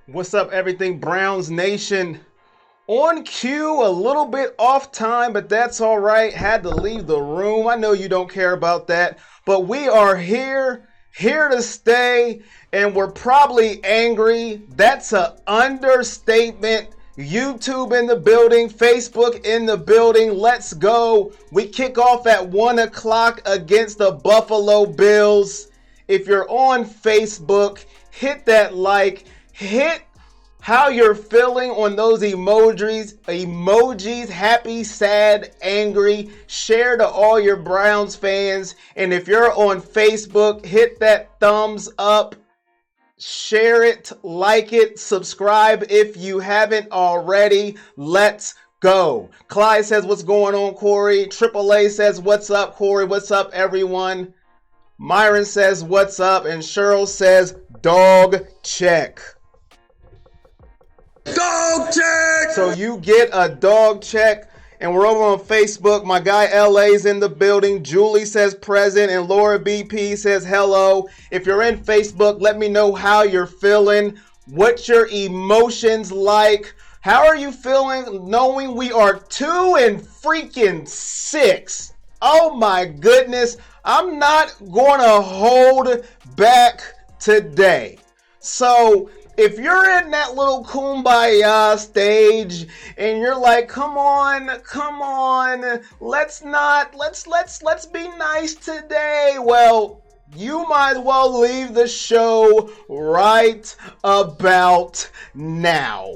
What's up, everything Browns Nation? On cue, a little bit off time, but that's all right. Had to leave the room. I know you don't care about that, but we are here to stay, and we're probably angry. That's an understatement. YouTube in the building, Facebook in the building. Let's go. We kick off at 1 o'clock against the Buffalo Bills. If you're on Facebook, hit that like, hit how you're feeling on those emojis, happy, sad, angry. Share to all your Browns fans. And if you're on Facebook, hit that thumbs up, share it, like it, subscribe if you haven't already. Let's go. Clyde says, what's going on, Corey? AAA says, what's up, Corey? What's up, everyone? Myron says, what's up? And Cheryl says, dog check. Dog check! So you get a dog check, and we're over on Facebook. My guy LA's in the building. Julie says present, and Laura BP says hello. If you're in Facebook, let me know how you're feeling. What's your emotions like? How are you feeling knowing we are 2-6? Oh my goodness. I'm not going to hold back today. So if you're in that little kumbaya stage and you're like, come on, let's be nice today. Well, you might as well leave the show right about now,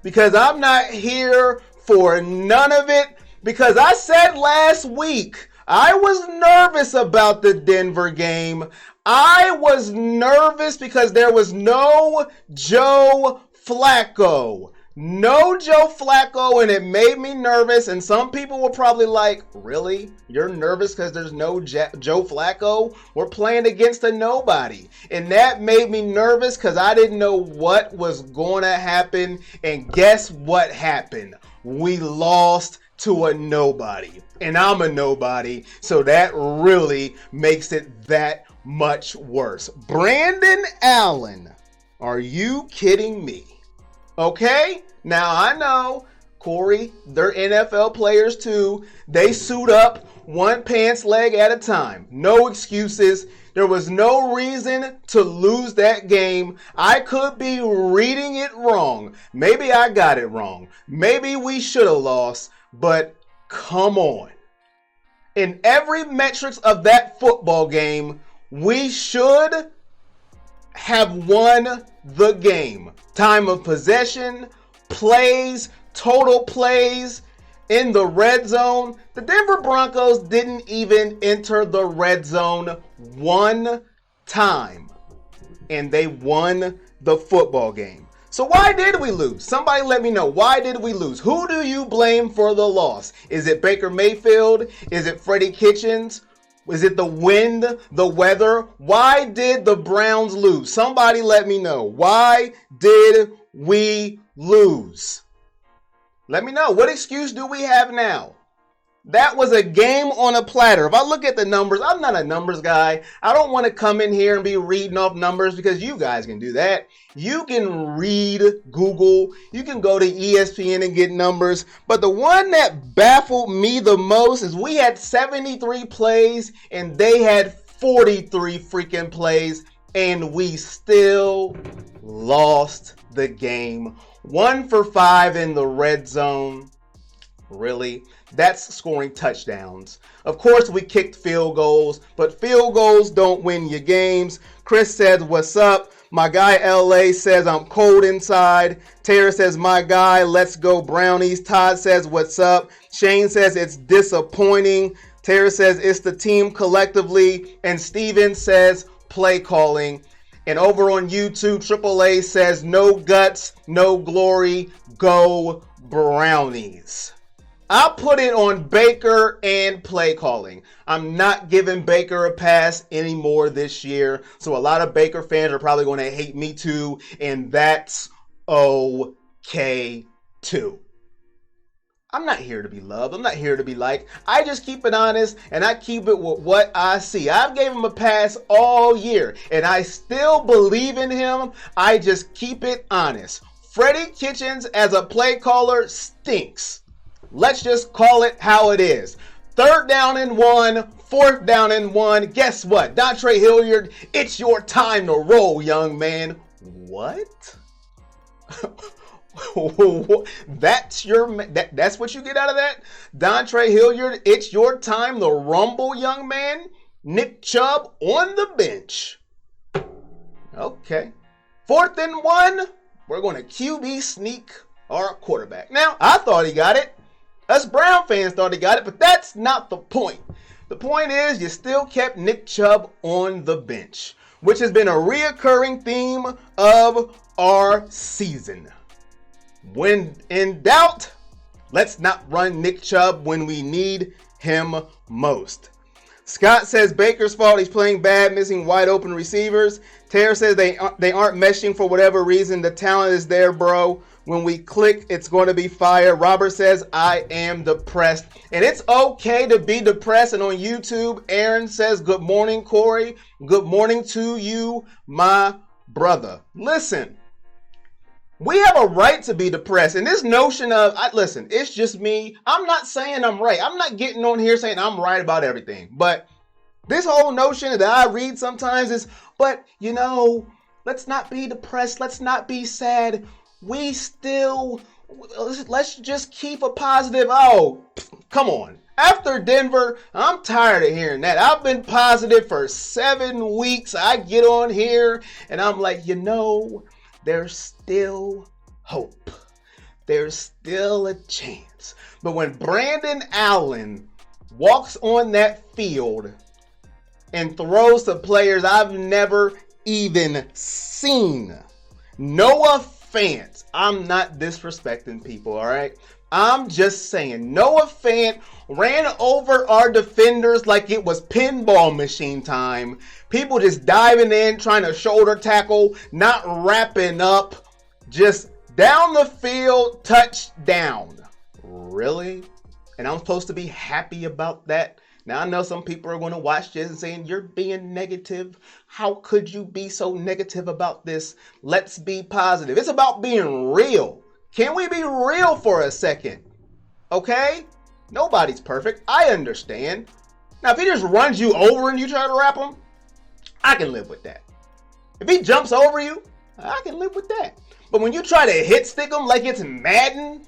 because I'm not here for none of it. Because I said last week, I was nervous about the Denver game. I was nervous because there was no Joe Flacco. No Joe Flacco, and it made me nervous. And some people were probably like, really? You're nervous because there's no Joe Flacco? We're playing against a nobody. And that made me nervous because I didn't know what was going to happen. And guess what happened? We lost to a nobody. And I'm a nobody. So that really makes it that much worse. Brandon Allen, are you kidding me? Okay, now I know, Corey, they're NFL players too. They suit up one pants leg at a time. No excuses. There was no reason to lose that game. I could be reading it wrong. Maybe I got it wrong. Maybe we should have lost, but come on. In every metrics of that football game, we should have won the game. Time of possession, plays, total plays, in the red zone. The Denver Broncos didn't even enter the red zone one time, and they won the football game. So why did we lose? Somebody let me know. Why did we lose? Who do you blame for the loss? Is it Baker Mayfield? Is it Freddie Kitchens? Was it the wind, the weather? Why did the Browns lose? Somebody let me know. Why did we lose? Let me know. What excuse do we have now? That was a game on a platter. If I look at the numbers, I'm not a numbers guy. I don't want to come in here and be reading off numbers because you guys can do that. You can read Google. You can go to ESPN and get numbers. But the one that baffled me the most is we had 73 plays and they had 43 freaking plays, and we still lost the game. 1 for 5 in the red zone. Really? That's scoring touchdowns. Of course, we kicked field goals, but field goals don't win you games. Chris says, what's up? My guy LA says, I'm cold inside. Tara says, my guy, let's go Brownies. Todd says, what's up? Shane says, it's disappointing. Tara says, it's the team collectively. And Steven says, play calling. And over on YouTube, AAA says, no guts, no glory, go Brownies. I'll put it on Baker and play calling. I'm not giving Baker a pass anymore this year. So a lot of Baker fans are probably going to hate me too. And that's okay too. I'm not here to be loved. I'm not here to be liked. I just keep it honest and I keep it with what I see. I've gave him a pass all year and I still believe in him. I just keep it honest. Freddie Kitchens as a play caller stinks. Let's just call it how it is. 3rd down and 1, 4th down and 1. Guess what? Dontre Hilliard, it's your time to roll, young man. What? That's what you get out of that? Dontre Hilliard, it's your time to rumble, young man. Nick Chubb on the bench. Okay. 4th and 1, we're going to QB sneak our quarterback. Now, I thought he got it. Us Brown fans thought he got it, but that's not the point. The point is you still kept Nick Chubb on the bench, which has been a reoccurring theme of our season. When in doubt, let's not run Nick Chubb when we need him most. Scott says Baker's fault. He's playing bad, missing wide open receivers. Tara says they aren't meshing for whatever reason. The talent is there, bro. When we click, it's going to be fire. Robert says, I am depressed. And it's okay to be depressed. And on YouTube, Aaron says, good morning, Corey. Good morning to you, my brother. Listen, we have a right to be depressed. And this notion of, listen, it's just me. I'm not saying I'm right. I'm not getting on here saying I'm right about everything. But this whole notion that I read sometimes is, but, you know, let's not be depressed. Let's not be sad. Let's just keep a positive. Oh, come on. After Denver, I'm tired of hearing that. I've been positive for 7 weeks. I get on here and I'm like, you know, there's still hope. There's still a chance. But when Brandon Allen walks on that field and throws to players I've never even seen, Noah Fant, I'm not disrespecting people, all right? I'm just saying, Noah Fant ran over our defenders like it was pinball machine time. People just diving in, trying to shoulder tackle, not wrapping up, just down the field, touchdown. Really? And I'm supposed to be happy about that? Now, I know some people are going to watch this and saying, you're being negative. How could you be so negative about this? Let's be positive. It's about being real. Can we be real for a second? Okay? Nobody's perfect. I understand. Now, if he just runs you over and you try to wrap him, I can live with that. If he jumps over you, I can live with that. But when you try to hit stick him like it's Madden,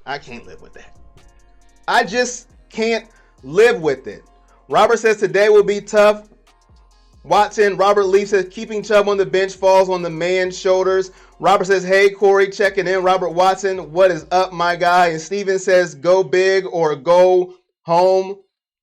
I can't live with that. I just can't live with it. Robert says today will be tough. Watson, Robert Leaf says keeping Chubb on the bench falls on the man's shoulders. Robert says, hey, Corey, checking in. Robert Watson, what is up, my guy? And Steven says, go big or go home.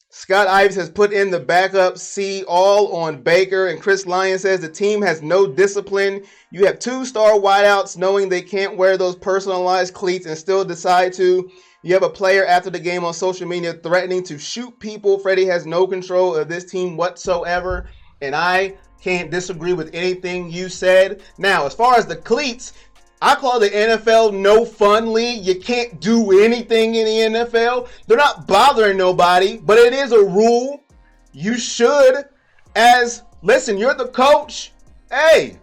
Scott Ives has put in the backup C all on Baker. And Chris Lyon says the team has no discipline. You have 2-star wideouts knowing they can't wear those personalized cleats and still decide to. You have a player after the game on social media threatening to shoot people. Freddie has no control of this team whatsoever. And I can't disagree with anything you said. Now, as far as the cleats, I call the NFL no fun league. You can't do anything in the NFL. They're not bothering nobody, but it is a rule. You should, listen, you're the coach. Hey,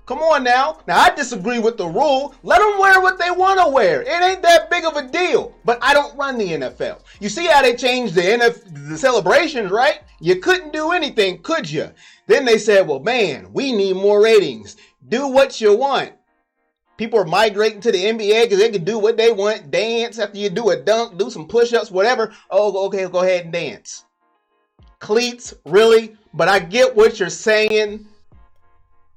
come on now. Now, I disagree with the rule. Let them wear what they want to wear. It ain't that big of a deal. But I don't run the NFL. You see how they changed the celebrations, right? You couldn't do anything, could you? Then they said, well, man, we need more ratings. Do what you want. People are migrating to the NBA because they can do what they want. Dance after you do a dunk, do some push-ups, whatever. Oh, okay, go ahead and dance. Cleats, really? But I get what you're saying.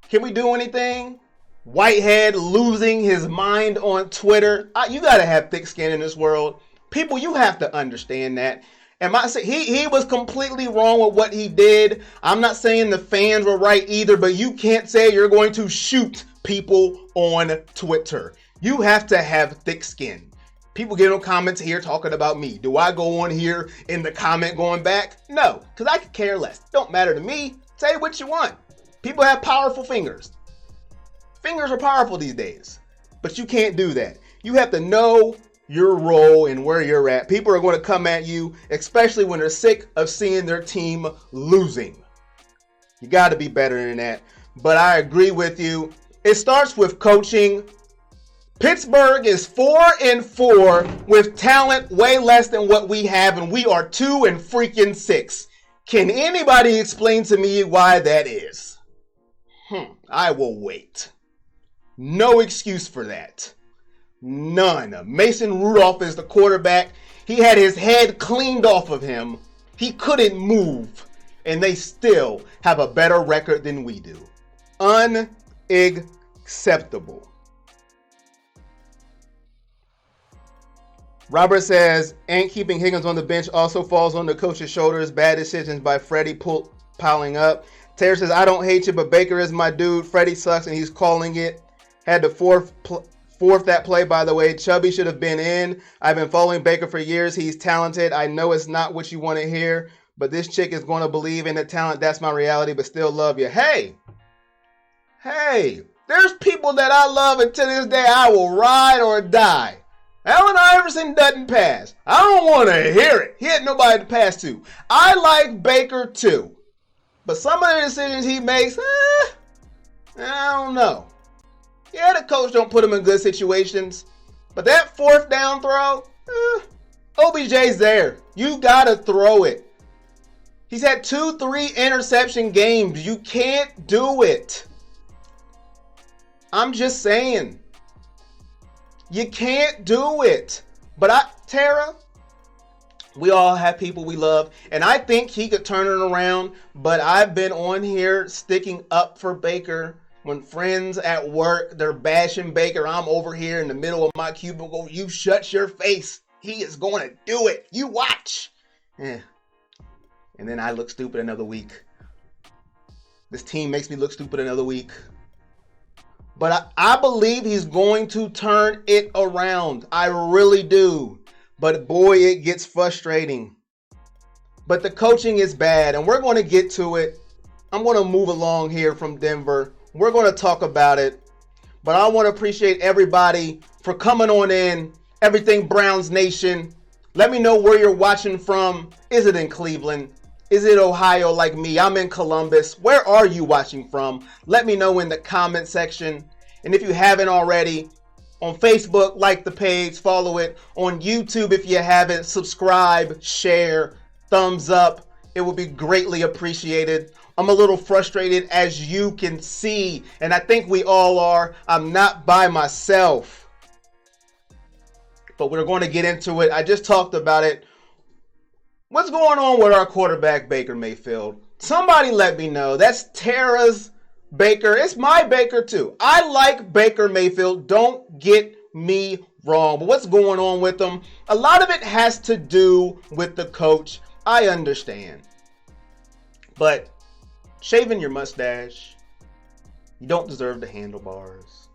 Can we do anything? Whitehead losing his mind on Twitter. You got to have thick skin in this world. People, you have to understand that. He was completely wrong with what he did. I'm not saying the fans were right either, but you can't say you're going to shoot people on Twitter. You have to have thick skin. People get on comments here talking about me. Do I go on here in the comment going back? No, because I could care less. Don't matter to me. Say what you want. People have powerful fingers. Fingers are powerful these days. But you can't do that. You have to know your role and where you're at. People are going to come at you, especially when they're sick of seeing their team losing. You got to be better than that. But I agree with you. It starts with coaching. Pittsburgh is 4-4 with talent way less than what we have, and we are 2-6. Can anybody explain to me why that is? I will wait. No excuse for that. None. Mason Rudolph is the quarterback. He had his head cleaned off of him. He couldn't move, and they still have a better record than we do. Unacceptable. Robert says, ain't keeping Higgins on the bench also falls on the coach's shoulders. Bad decisions by Freddie piling up. Taylor says, I don't hate you, but Baker is my dude. Freddie sucks, and he's calling it. Had to fourth that play, by the way. Chubby should have been in. I've been following Baker for years. He's talented. I know it's not what you want to hear, but this chick is going to believe in the talent. That's my reality, but still love you. Hey, there's people that I love, and to this day I will ride or die. Allen Iverson doesn't pass. I don't want to hear it. He had nobody to pass to. I like Baker too. But some of the decisions he makes, I don't know. Yeah, the coach don't put him in good situations. But that fourth down throw, OBJ's there. You got to throw it. He's had 2-3 interception games. You can't do it. I'm just saying. You can't do it. But Tara, we all have people we love, and I think he could turn it around, but I've been on here sticking up for Baker. When friends at work, they're bashing Baker, I'm over here in the middle of my cubicle. You shut your face. He is going to do it. You watch. And then I look stupid another week. This team makes me look stupid another week. But I believe he's going to turn it around. I really do. But boy, it gets frustrating. But the coaching is bad, and we're going to get to it. I'm going to move along here from Denver. We're going to talk about it. But I want to appreciate everybody for coming on in. Everything Browns Nation. Let me know where you're watching from. Is it in Cleveland? Is it Ohio like me? I'm in Columbus. Where are you watching from? Let me know in the comment section. And if you haven't already, on Facebook, like the page, follow it. On YouTube, if you haven't, subscribe, share, thumbs up. It would be greatly appreciated. I'm a little frustrated, as you can see, and I think we all are. I'm not by myself. But we're going to get into it. I just talked about it. What's going on with our quarterback, Baker Mayfield? Somebody let me know. That's Tara's Baker. It's my Baker too. I like Baker Mayfield. Don't get me wrong. But what's going on with him? A lot of it has to do with the coach. I understand. But shaving your mustache, you don't deserve the handlebars.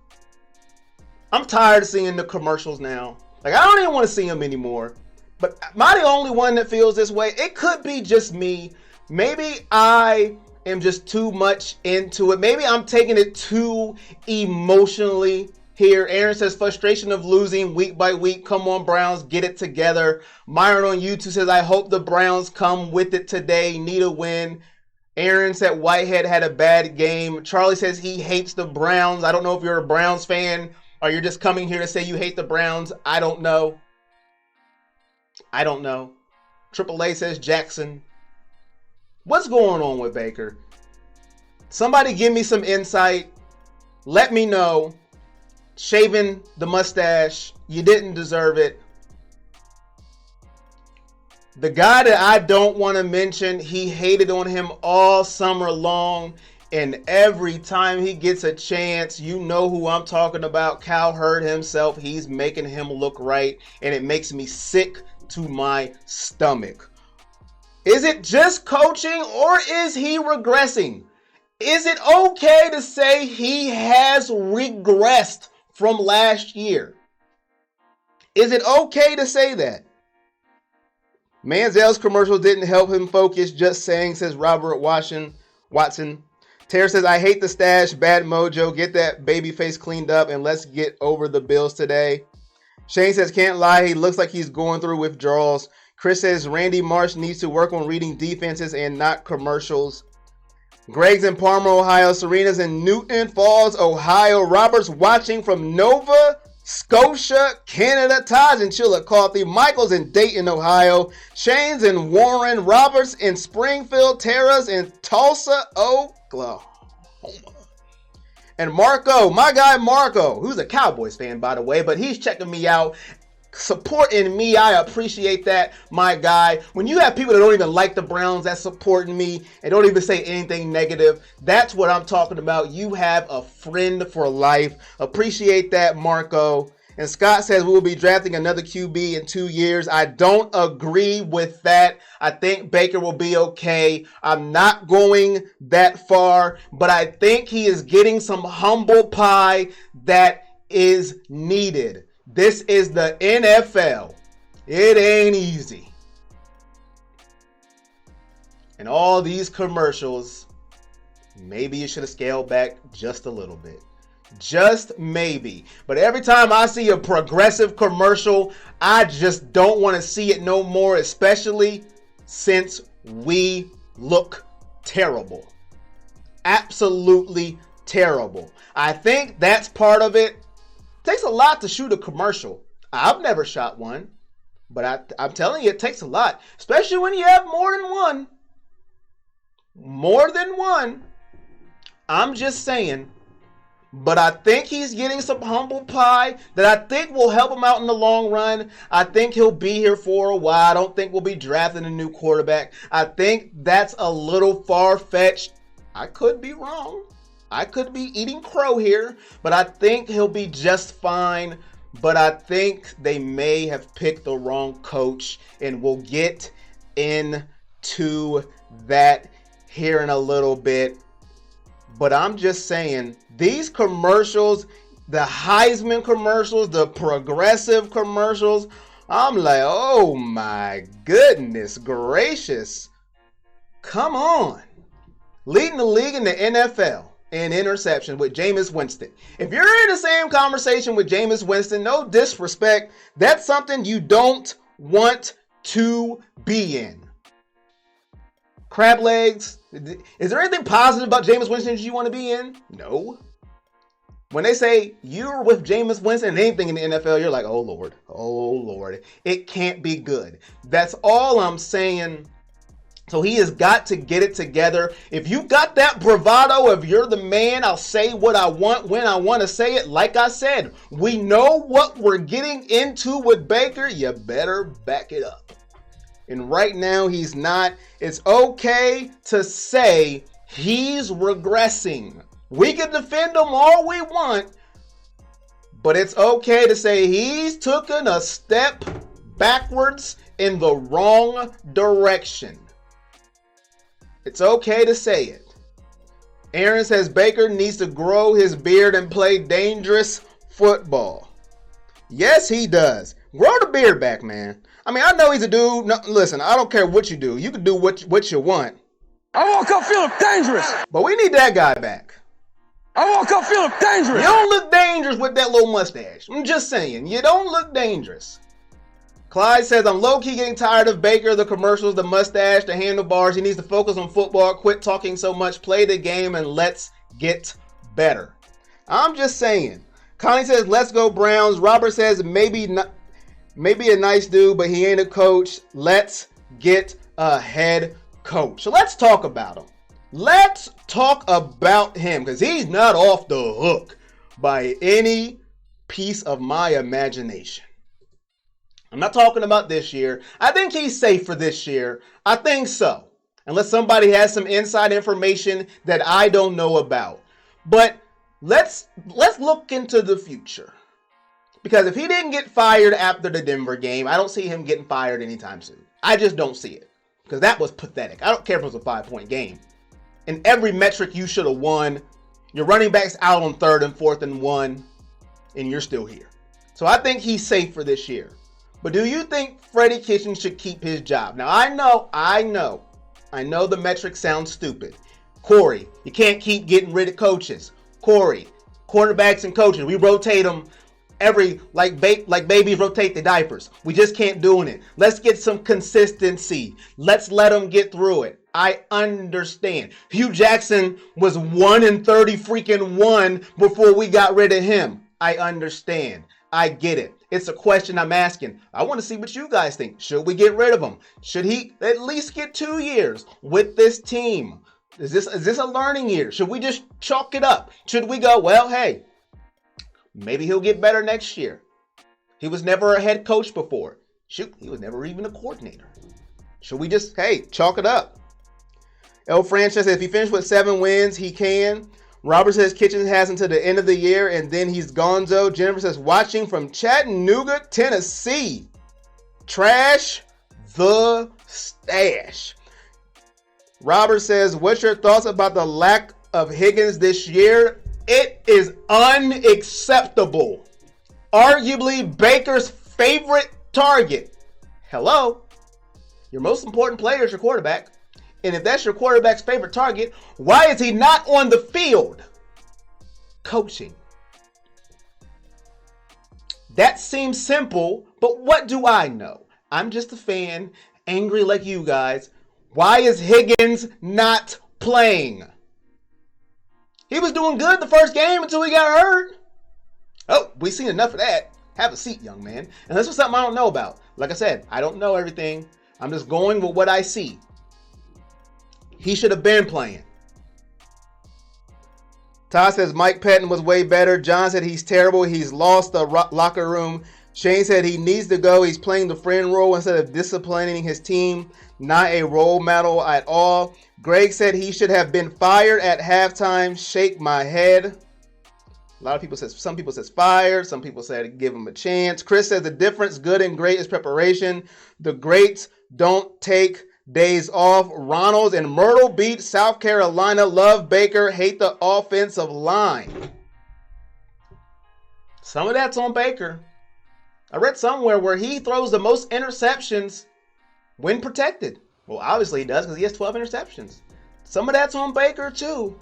I'm tired of seeing the commercials now. Like, I don't even want to see them anymore. But am I the only one that feels this way? It could be just me. Maybe I am just too much into it. Maybe I'm taking it too emotionally here. Aaron says, frustration of losing week by week. Come on, Browns, get it together. Myron on YouTube says, I hope the Browns come with it today. Need a win. Aaron said Whitehead had a bad game. Charlie says he hates the Browns. I don't know if you're a Browns fan or you're just coming here to say you hate the Browns. I don't know. Triple A says Jackson. What's going on with Baker? Somebody give me some insight. Let me know. Shaving the mustache, you didn't deserve it. The guy that I don't want to mention, he hated on him all summer long. And every time he gets a chance, you know who I'm talking about. Cowherd himself. He's making him look right. And it makes me sick to my stomach. Is it just coaching or is he regressing? Is it okay to say he has regressed from last year? Is it okay to say that? Manziel's commercial didn't help him focus. Just saying, says Robert Watson. Tara says, I hate the stash. Bad mojo. Get that baby face cleaned up and let's get over the Bills today. Shane says, can't lie, he looks like he's going through withdrawals. Chris says, Randy Marsh needs to work on reading defenses and not commercials. Greg's in Palmer, Ohio. Serena's in Newton Falls, Ohio. Robert's watching from Nova Scotia, Canada. Taj in Chillicothe. Michael's in Dayton, Ohio. Shane's in Warren. Robert's in Springfield. Tara's in Tulsa, Oklahoma. And Marco, my guy Marco, who's a Cowboys fan, by the way, but he's checking me out, supporting me. I appreciate that, my guy. When you have people that don't even like the Browns that's supporting me and don't even say anything negative, that's what I'm talking about. You have a friend for life. Appreciate that, Marco. And Scott says we will be drafting another QB in 2 years. I don't agree with that. I think Baker will be okay. I'm not going that far, but I think he is getting some humble pie that is needed. This is the NFL. It ain't easy. And all these commercials, maybe you should have scaled back just a little bit. Just maybe. But every time I see a progressive commercial, I just don't want to see it no more, especially since we look terrible. Absolutely terrible. I think that's part of it. It takes a lot to shoot a commercial. I've never shot one, but I'm telling you, it takes a lot, especially when you have more than one. More than one. I'm just saying. But I think he's getting some humble pie that I think will help him out in the long run. I think he'll be here for a while. I don't think we'll be drafting a new quarterback. I think that's a little far-fetched. I could be wrong. I could be eating crow here, but I think he'll be just fine. But I think they may have picked the wrong coach, and we'll get into that here in a little bit. But I'm just saying, these commercials, the Heisman commercials, the progressive commercials, I'm like, oh my goodness gracious. Come on. Leading the league in the NFL in interception with Jameis Winston. If you're in the same conversation with Jameis Winston, no disrespect, that's something you don't want to be in. Crab legs. Is there anything positive about Jameis Winston that you want to be in? No. When they say you're with Jameis Winston and anything in the NFL, you're like, oh Lord, it can't be good. That's all I'm saying. So he has got to get it together. If you got that bravado, if you're the man, I'll say what I want when I want to say it. Like I said, we know what we're getting into with Baker. You better back it up. And right now he's not. It's okay to say he's regressing. We can defend him all we want, but it's okay to say he's taken a step backwards in the wrong direction. It's okay to say it. Aaron says Baker needs to grow his beard and play dangerous football. Yes, he does. Grow the beard back, man. I mean, I know he's a dude. No, listen, I don't care what you do. You can do what you want. I woke up feeling dangerous. But we need that guy back. I woke up feeling dangerous. You don't look dangerous with that little mustache. I'm just saying, you don't look dangerous. Clyde says, I'm low-key getting tired of Baker, the commercials, the mustache, the handlebars. He needs to focus on football, quit talking so much, play the game, and let's get better. I'm just saying. Connie says, let's go Browns. Robert says, maybe a nice dude, but he ain't a coach. Let's get a head coach. So let's talk about him. Let's talk about him because he's not off the hook by any piece of my imagination. I'm not talking about this year. I think he's safe for this year. I think so. Unless somebody has some inside information that I don't know about. But let's look into the future. Because if he didn't get fired after the Denver game, I don't see him getting fired anytime soon. I just don't see it. Because that was pathetic. I don't care if it was a 5-point game. In every metric you should have won. Your running back's out on 3rd and 4th and 1. And you're still here. So I think he's safe for this year. But do you think Freddie Kitchens should keep his job? Now, I know the metrics sound stupid. Corey, you can't keep getting rid of coaches. Corey, quarterbacks and coaches, we rotate them like babies rotate the diapers. We just can't do it. Let's get some consistency. Let's let them get through it. I understand. Hugh Jackson was 1-30 freaking 1 before we got rid of him. I understand. I get it. It's a question I'm asking. I want to see what you guys think. Should we get rid of him? Should he at least get 2 years with this team? Is this a learning year? Should we just chalk it up? Should we go, well, hey, maybe he'll get better next year. He was never a head coach before. Shoot, he was never even a coordinator. Should we just, hey, chalk it up? El Francis says if he finished with 7 wins, he can. Robert says Kitchens has until the end of the year, and then he's gonzo. Jennifer says watching from Chattanooga, Tennessee. Trash the stash. Robert says, what's your thoughts about the lack of Higgins this year? It is unacceptable. Arguably Baker's favorite target. Hello? Your most important player is your quarterback. And if that's your quarterback's favorite target, why is he not on the field coaching? That seems simple, but what do I know? I'm just a fan, angry like you guys. Why is Higgins not playing? He was doing good the first game until he got hurt. Oh, we've seen enough of that. Have a seat, young man. And this was something I don't know about. Like I said, I don't know everything. I'm just going with what I see. He should have been playing. Todd says Mike Pettin was way better. John said he's terrible. He's lost the locker room. Shane said he needs to go. He's playing the friend role instead of disciplining his team. Not a role model at all. Greg said he should have been fired at halftime. Shake my head. A lot of people says, some people says fired. Some people said give him a chance. Chris says the difference, good and great, is preparation. The greats don't take days off. Ronald and Myrtle beat South Carolina. Love Baker. Hate the offensive line. Some of that's on Baker. I read somewhere where he throws the most interceptions when protected. Well, obviously he does because he has 12 interceptions. Some of that's on Baker too.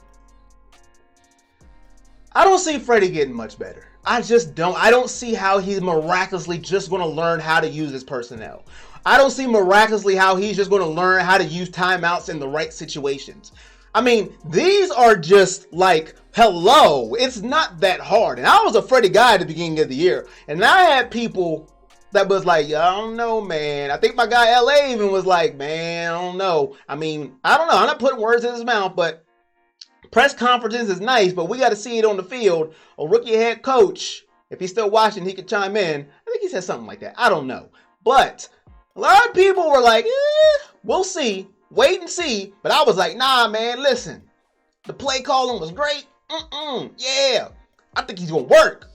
I don't see Freddie getting much better. I just don't. I don't see how he's miraculously just going to learn how to use his personnel. I don't see miraculously how he's just going to learn how to use timeouts in the right situations. I mean, these are just like, hello, it's not that hard. And I was a Freddie guy at the beginning of the year. And I had people that was like, I don't know, man. I think my guy LA even was like, man, I don't know. I mean, I don't know. I'm not putting words in his mouth, but press conferences is nice, but we got to see it on the field. A rookie head coach, if he's still watching, he could chime in. I think he said something like that. I don't know. But a lot of people were like, we'll see. Wait and see. But I was like, nah, man, listen. The play calling was great. Yeah. I think he's going to work.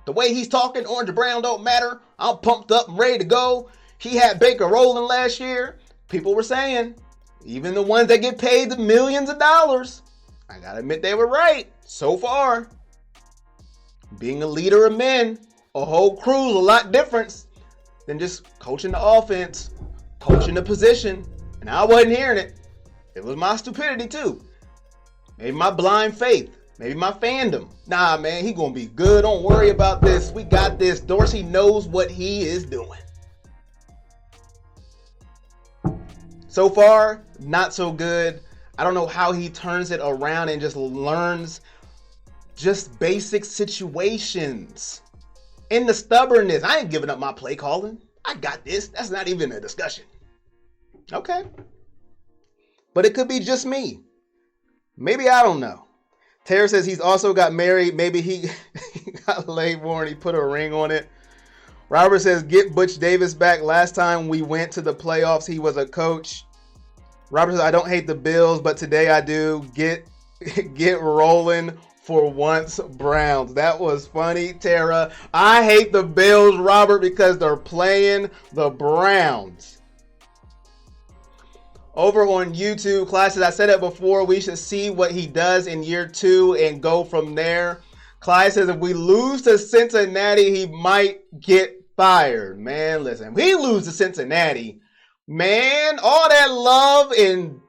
The way he's talking, orange or brown don't matter. I'm pumped up and ready to go. He had Baker rolling last year. People were saying, even the ones that get paid the millions of dollars, I got to admit they were right so far. Being a leader of men, a whole crew's a lot different than just coaching the offense, coaching the position. And I wasn't hearing it. It was my stupidity too. Maybe my blind faith. Maybe my fandom. Nah, man, he gonna be good. Don't worry about this. We got this. Dorsey knows what he is doing. So far, not so good. I don't know how he turns it around and just learns just basic situations. And the stubbornness. I ain't giving up my play calling. I got this. That's not even a discussion. Okay. But it could be just me. Maybe I don't know. Tara says he's also got married. Maybe he got laid more and he put a ring on it. Robert says get Butch Davis back. Last time we went to the playoffs, he was a coach. Robert says I don't hate the Bills, but today I do. Get rolling for once, Browns. That was funny, Tara. I hate the Bills, Robert, because they're playing the Browns. Over on YouTube, classes, I said it before, we should see what he does in year 2 and go from there. Clyde says if we lose to Cincinnati, he might get fired. Man, listen, if we lose to Cincinnati, man, all that love and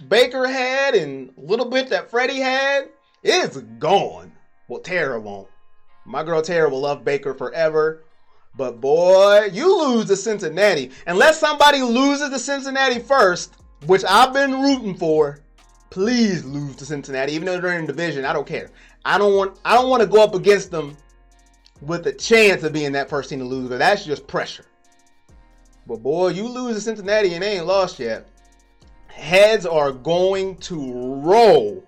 Baker had and a little bit that Freddie had is gone. Well, Tara won't. My girl Tara will love Baker forever. But boy, you lose to Cincinnati. Unless somebody loses to Cincinnati first, which I've been rooting for, please lose to Cincinnati. Even though they're in the division, I don't care. I don't want to go up against them with a chance of being that first team to lose, because that's just pressure. But boy, you lose to Cincinnati and they ain't lost yet. Heads are going to roll.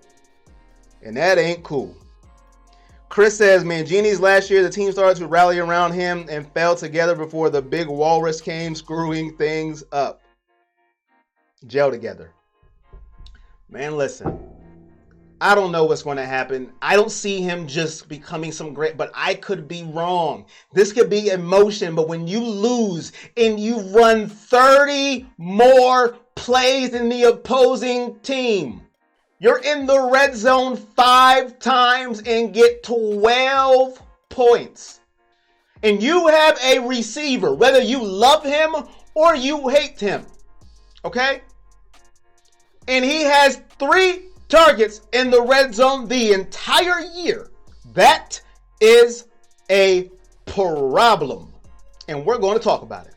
And that ain't cool. Chris says, Mangini's last year, the team started to rally around him and fell together before the big walrus came screwing things up. Gel together. Man, listen. I don't know what's going to happen. I don't see him just becoming some great, but I could be wrong. This could be emotion, but when you lose and you run 30 more plays than the opposing team, you're in the red zone 5 times and get 12 points. And you have a receiver, whether you love him or you hate him. Okay? And he has 3 targets in the red zone the entire year. That is a problem. And we're going to talk about it.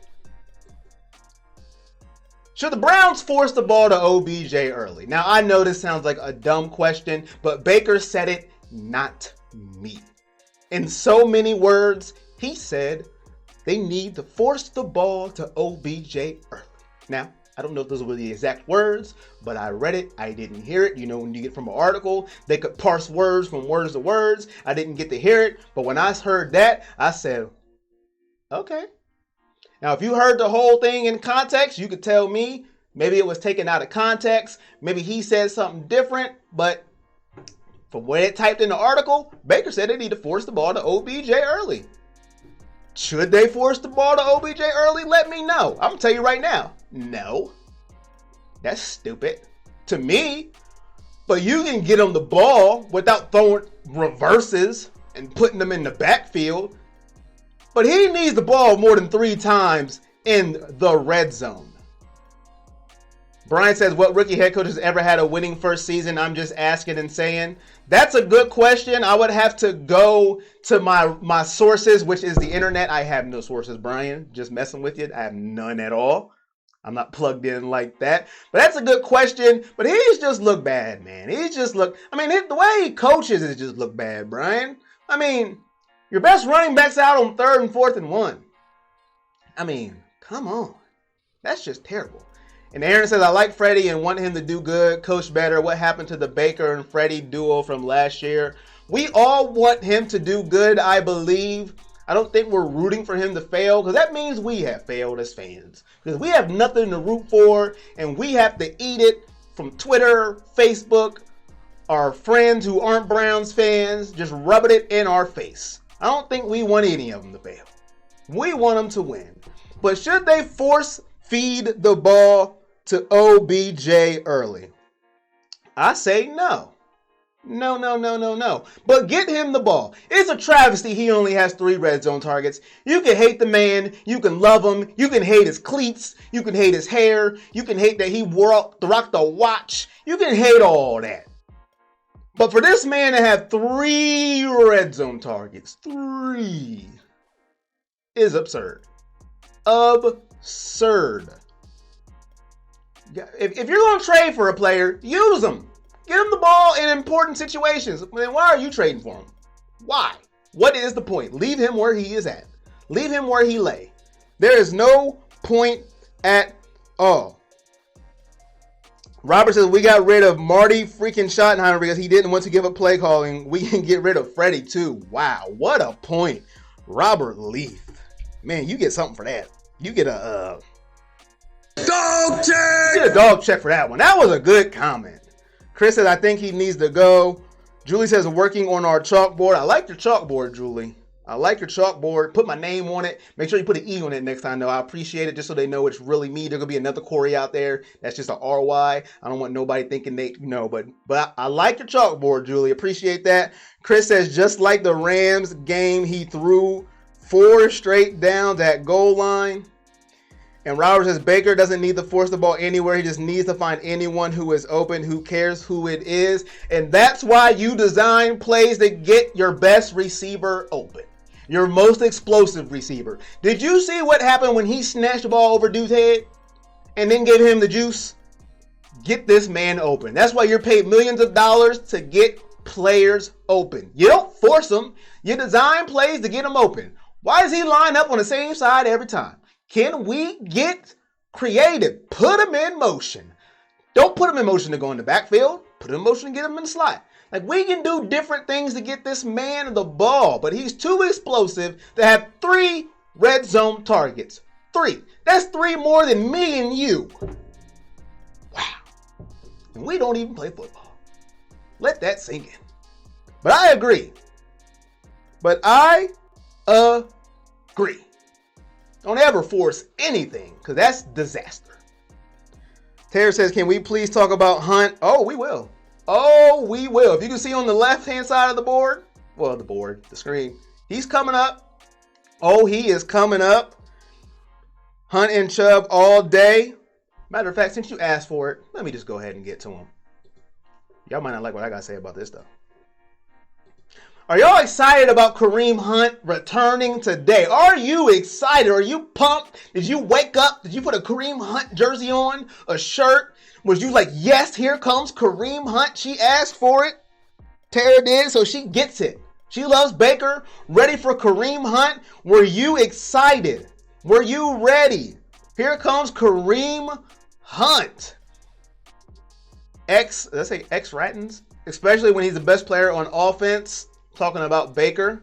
Should the Browns force the ball to OBJ early? Now, I know this sounds like a dumb question, but Baker said it, not me. In so many words, he said they need to force the ball to OBJ early. Now, I don't know if those were the exact words, but I read it. I didn't hear it. You know, when you get from an article, they could parse words from words to words. I didn't get to hear it. But when I heard that, I said, okay. Now, if you heard the whole thing in context, you could tell me. Maybe it was taken out of context. Maybe he said something different. But from what it typed in the article, Baker said they need to force the ball to OBJ early. Should they force the ball to OBJ early? Let me know. I'm going to tell you right now. No. That's stupid to me. But you can get him the ball without throwing reverses and putting them in the backfield. But he needs the ball more than 3 times in the red zone. Brian says, what rookie head coach has ever had a winning first season? I'm just asking and saying. That's a good question. I would have to go to my sources, which is the internet. I have no sources, Brian. Just messing with you. I have none at all. I'm not plugged in like that. But that's a good question. But he's just looked bad, man. He's just looked. I mean, the way he coaches is just look bad, Brian. I mean, your best running back's out on 3rd and 4th and 1. I mean, come on. That's just terrible. And Aaron says, I like Freddie and want him to do good, coach better. What happened to the Baker and Freddie duo from last year? We all want him to do good, I believe. I don't think we're rooting for him to fail, because that means we have failed as fans. Because we have nothing to root for, and we have to eat it from Twitter, Facebook, our friends who aren't Browns fans, just rubbing it in our face. I don't think we want any of them to fail. We want them to win. But should they force feed the ball to OBJ early? I say no. No. But get him the ball. It's a travesty he only has 3 red zone targets. You can hate the man. You can love him. You can hate his cleats. You can hate his hair. You can hate that he rocked the watch. You can hate all that. But for this man to have 3 red zone targets, 3, is absurd. Absurd. If you're going to trade for a player, use him. Get him the ball in important situations. Then why are you trading for him? Why? What is the point? Leave him where he is at. Leave him where he lay. There is no point at all. Robert says, we got rid of Marty freaking Schottenheimer because he didn't want to give up play calling. We can get rid of Freddie too. Wow, what a point. Robert Leaf. Man, you get something for that. You get a Dog check! get a dog check for that one. That was a good comment. Chris says, I think he needs to go. Julie says, working on our chalkboard. I like your chalkboard, Julie. I like your chalkboard. Put my name on it. Make sure you put an E on it next time, though. I appreciate it, just so they know it's really me. There's going to be another Corey out there. That's just a RY. I don't want nobody thinking they know, but I like your chalkboard, Julie. Appreciate that. Chris says, just like the Rams game, he threw 4 straight downs at goal line. And Robert says Baker doesn't need to force the ball anywhere. He just needs to find anyone who is open. Who cares who it is? And that's why you design plays to get your best receiver open. Your most explosive receiver. Did you see what happened when he snatched the ball over dude's head and then gave him the juice? Get this man open. That's why you're paid millions of dollars to get players open. You don't force them. You design plays to get them open. Why does he line up on the same side every time? Can we get creative? Put him in motion. Don't put him in motion to go in the backfield. Put him in motion to get him in the slot. Like, we can do different things to get this man the ball, but he's too explosive to have 3 red zone targets. 3. That's 3 more than me and you. Wow. And we don't even play football. Let that sink in. But I agree. Don't ever force anything, because that's disaster. Terry says, can we please talk about Hunt? Oh, we will. Oh, we will. If you can see on the left-hand side of the board, the screen, he's coming up. Oh, he is coming up. Hunt and Chubb all day. Matter of fact, since you asked for it, let me just go ahead and get to him. Y'all might not like what I got to say about this, though. Are y'all excited about Kareem Hunt returning today? Are you excited? Are you pumped? Did you wake up? Did you put a Kareem Hunt jersey on? A shirt? Was you like, yes, here comes Kareem Hunt? She asked for it. Tara did, so she gets it. She loves Baker. Ready for Kareem Hunt? Were you excited? Were you ready? Here comes Kareem Hunt. Let's say Ratons, especially when he's the best player on offense. Talking about Baker.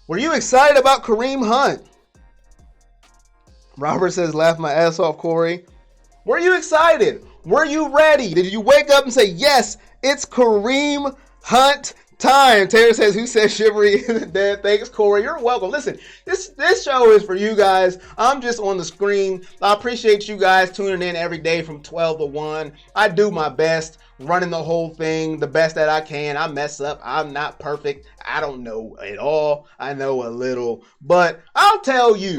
Were you excited about Kareem Hunt? Robert says, laugh my ass off, Corey. Were you excited? Were you ready? Did you wake up and say, yes, it's Kareem Hunt time? Taylor says, who says chivalry isn't dead? Thanks, Corey. You're welcome. Listen, this show is for you guys. I'm just on the screen. I appreciate you guys tuning in every day from 12 to 1. I do my best, running the whole thing the best that I can. I mess up. I'm not perfect. I don't know it all. I know a little. But I'll tell you,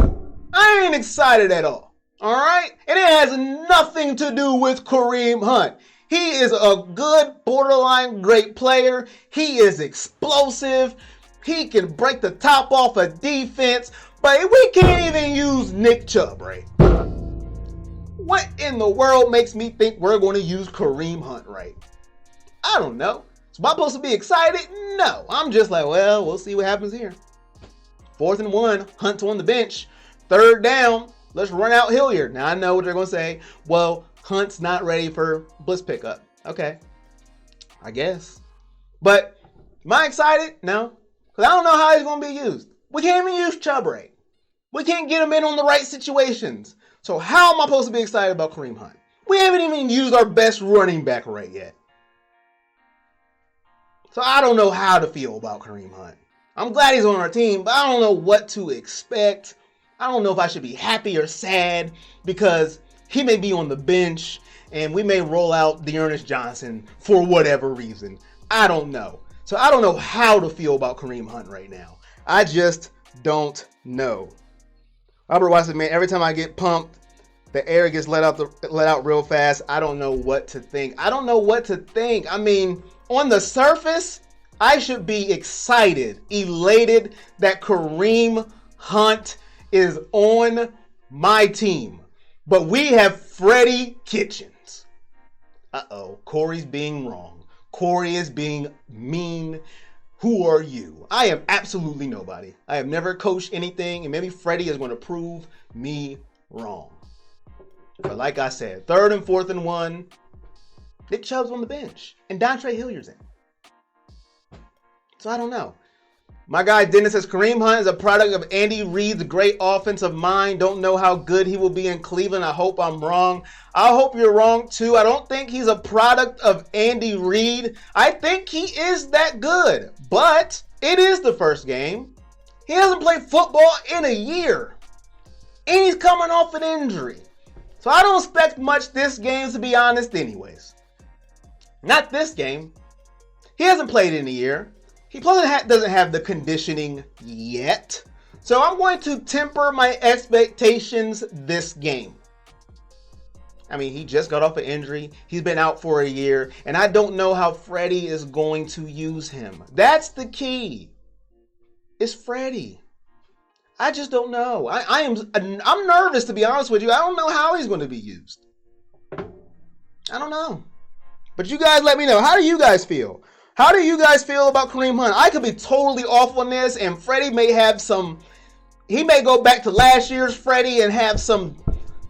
I ain't excited at all. All right? And it has nothing to do with Kareem Hunt. He is a good, borderline great player. He is explosive. He can break the top off a defense. But we can't even use Nick Chubb, right? What in the world makes me think we're going to use Kareem Hunt, right? I don't know. So am I supposed to be excited? No. I'm just like, well, we'll see what happens here. 4th and 1, Hunt's on the bench. 3rd down, let's run out Hilliard. Now, I know what they're going to say. Well, Hunt's not ready for blitz pickup. Okay. I guess. But am I excited? No. Because I don't know how he's going to be used. We can't even use Chubb right. We can't get him in on the right situations. So how am I supposed to be excited about Kareem Hunt? We haven't even used our best running back right yet. So I don't know how to feel about Kareem Hunt. I'm glad he's on our team, but I don't know what to expect. I don't know if I should be happy or sad because he may be on the bench and we may roll out D'Ernest Johnson for whatever reason. I don't know. So I don't know how to feel about Kareem Hunt right now. I just don't know. Robert Watson, man, every time I get pumped, the air gets let out real fast. I don't know what to think. I mean, on the surface, I should be excited, elated that Kareem Hunt is on my team. But we have Freddie Kitchens. Uh-oh, Corey's being wrong. Corey is being mean. Who are you? I am absolutely nobody. I have never coached anything, and maybe Freddie is going to prove me wrong. But like I said, 3rd and 4th and 1, Nick Chubb's on the bench, and Dontre Hilliard's in. So I don't know. My guy Dennis says, Kareem Hunt is a product of Andy Reid's great offensive mind. Don't know how good he will be in Cleveland. I hope I'm wrong. I hope you're wrong too. I don't think he's a product of Andy Reid. I think he is that good. But it is the first game. He hasn't played football in a year. And he's coming off an injury. So I don't expect much this game, to be honest, anyways. Not this game. He hasn't played in a year. He doesn't have the conditioning yet. So I'm going to temper my expectations this game. I mean, he just got off an injury. He's been out for a year. And I don't know how Freddie is going to use him. That's the key. It's Freddie. I just don't know. I'm nervous, to be honest with you. I don't know how he's going to be used. I don't know. But you guys let me know. How do you guys feel? How do you guys feel about Kareem Hunt? I could be totally off on this, and Freddie may have some... He may go back to last year's Freddie and have some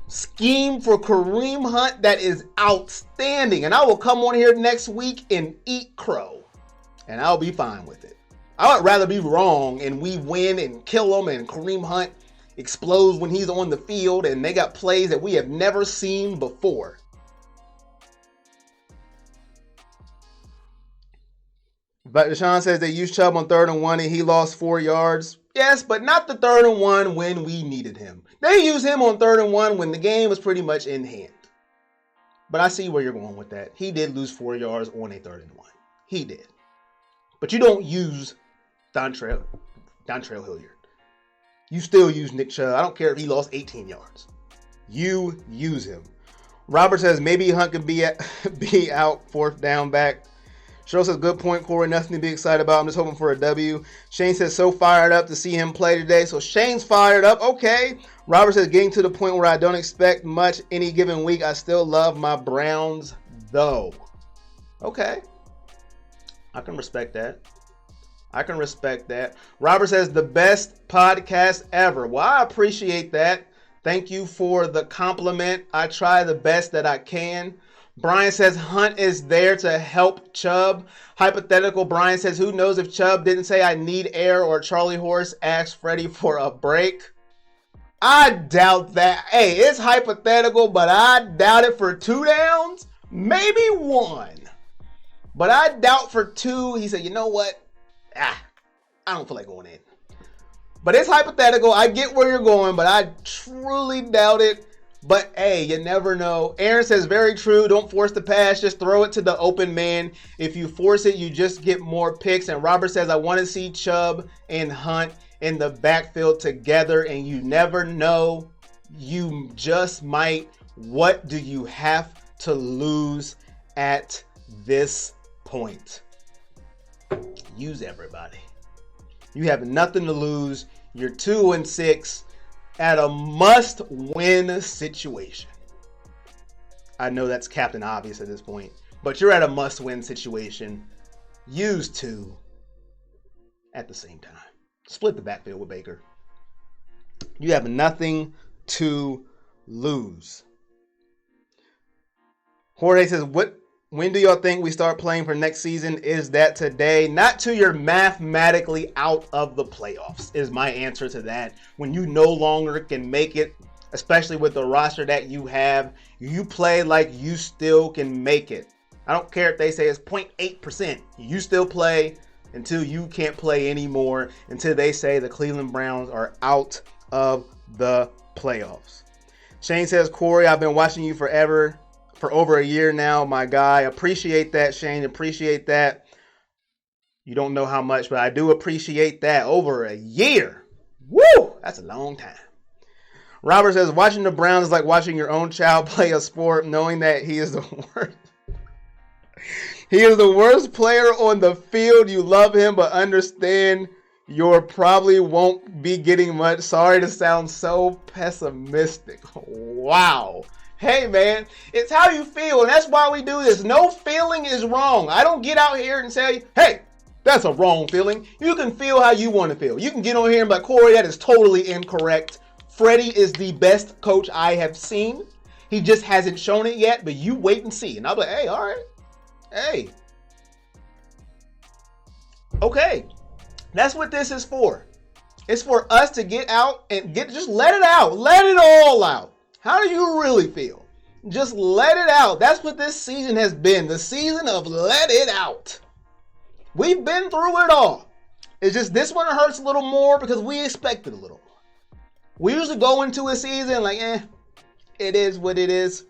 scheme for Kareem Hunt that is outstanding. And I will come on here next week and eat crow. And I'll be fine with it. I would rather be wrong and we win and kill him and Kareem Hunt explodes when he's on the field and they got plays that we have never seen before. But Deshaun says they used Chubb on 3rd and 1 and he lost 4 yards. Yes, but not the 3rd and 1 when we needed him. They used him on 3rd and 1 when the game was pretty much in hand. But I see where you're going with that. He did lose 4 yards on a 3rd and 1. He did. But you don't use Dontrell Hilliard. You still use Nick Chubb. I don't care if he lost 18 yards. You use him. Robert says maybe Hunt could be out 4th down back. Cheryl says, good point, Corey. Nothing to be excited about. I'm just hoping for a W. Shane says, so fired up to see him play today. So Shane's fired up. Okay. Robert says, getting to the point where I don't expect much any given week. I still love my Browns, though. Okay. I can respect that. Robert says, the best podcast ever. Well, I appreciate that. Thank you for the compliment. I try the best that I can. Brian says Hunt is there to help Chubb. Hypothetical, Brian says, who knows if Chubb didn't say I need air or Charlie Horse asked Freddie for a break. I doubt that. Hey, it's hypothetical, but I doubt it for 2 downs. Maybe 1. But I doubt for 2. He said, you know what? I don't feel like going in. But it's hypothetical. I get where you're going, but I truly doubt it. But hey, you never know. Aaron says, very true. Don't force the pass. Just throw it to the open man. If you force it, you just get more picks. And Robert says, I want to see Chubb and Hunt in the backfield together. And you never know. You just might. What do you have to lose at this point? Use everybody. You have nothing to lose. You're 2-6 at a must-win situation. I know that's Captain Obvious at this point, but you're at a must-win situation. Use 2 at the same time. Split the backfield with Baker. You have nothing to lose. Jorge says, when do y'all think we start playing for next season? Is that today? Not till you're mathematically out of the playoffs is my answer to that. When you no longer can make it, especially with the roster that you have, you play like you still can make it. I don't care if they say it's 0.8%. You still play until you can't play anymore, until they say the Cleveland Browns are out of the playoffs. Shane says, Corey, I've been watching you forever. For over a year now, my guy. Appreciate that, Shane. Appreciate that. You don't know how much, but I do appreciate that. Over a year. Woo! That's a long time. Robert says, watching the Browns is like watching your own child play a sport, knowing that he is the worst. He is the worst player on the field. You love him, but understand you probably won't be getting much. Sorry to sound so pessimistic. Wow. Hey, man, it's how you feel, and that's why we do this. No feeling is wrong. I don't get out here and say, hey, that's a wrong feeling. You can feel how you want to feel. You can get on here and be like, Corey, that is totally incorrect. Freddie is the best coach I have seen. He just hasn't shown it yet, but you wait and see. And I'll be like, hey, all right. Hey. Okay. That's what this is for. It's for us to get out and just let it out. Let it all out. How do you really feel? Just let it out. That's what this season has been. The season of let it out. We've been through it all. It's just this one hurts a little more because we expected a little more. We usually go into a season like, it is what it is.